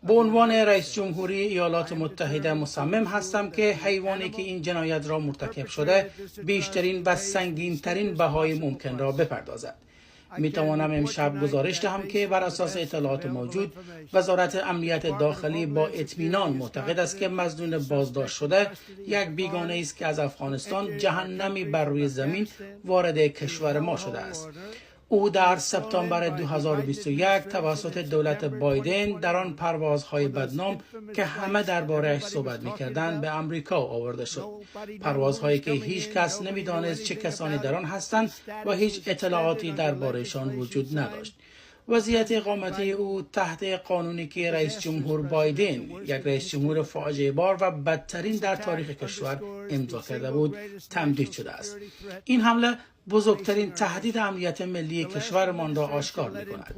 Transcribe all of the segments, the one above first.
به عنوان رئیس جمهوری ایالات متحده مصمم هستم که حیوانی که این جنایت را مرتکب شده بیشترین و سنگین‌ترین بهای ممکن را بپردازد. می توانم امشب گزارش دهم که بر اساس اطلاعات موجود وزارت امنیت داخلی با اطمینان معتقد است که مظنون بازداشت شده یک بیگانه است که از افغانستان جهنمی بر روی زمین وارد کشور ما شده است. او در سپتامبر 2021 توسط دولت بایدن در آن پروازهای بدنام که همه درباره‌اش صحبت می‌کردند به آمریکا آورده شد. پروازهایی که هیچ کس نمی‌دانست چه کسانی در آن هستند و هیچ اطلاعاتی درباره‌شان وجود نداشت. وضعیت اقامتی او تحت قانونی که رئیس جمهور بایدن، یک رئیس جمهور فاجعه بار و بدترین در تاریخ کشور، امضا کرده بود، تمدید شده است. این حمله بزرگترین تهدید امنیت ملی کشورمان را آشکار می‌کند.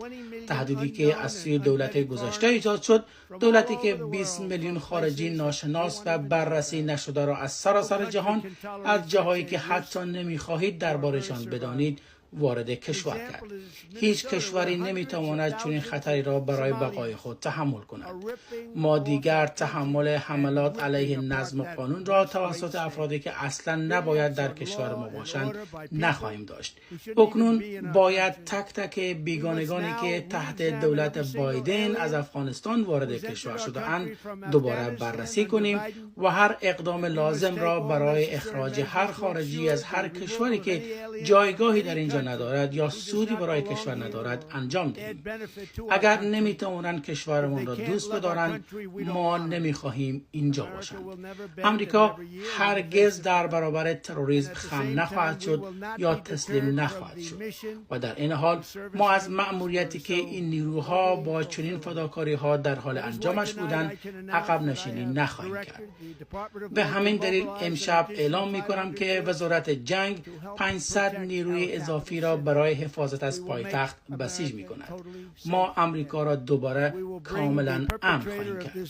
تهدیدی که از سوی دولت گذشته ایجاد شد، دولتی که 20 میلیون خارجی ناشناس و بررسی نشده را از سراسر جهان، از جاهایی که حتی نمی‌خواهید دربارشان بدانید، وارد کشور کرد. هیچ کشوری نمیتواند چنین خطری را برای بقای خود تحمل کند. ما دیگر تحمل حملات علیه نظم و قانون را توسط افرادی که اصلا نباید در کشور ما باشند نخواهیم داشت. اکنون باید تک تک بیگانگانی که تحت دولت بایدن از افغانستان وارد کشور شده اند دوباره بررسی کنیم و هر اقدام لازم را برای اخراج هر خارجی از هر کشوری که جایگاهی در اینجا ندارد یا سودی برای کشور ندارد انجام دهیم. اگر نمیتوانند کشورمان را دوست بدارند، ما نمیخواهیم اینجا باشند. آمریکا هرگز در برابر تروریسم خم نخواهد شد یا تسلیم نخواهد شد و در این حال ما از مأموریتی که این نیروها با چنین فداکاری‌ها در حال انجامش بودند عقب نشینی نخواهیم کرد. به همین دلیل امشب اعلام میکنم که وزارت جنگ 500 نیروی اضافی را برای حفاظت از پایتخت بسیج می کند. ما آمریکا را دوباره کاملا امن خواهیم کرد.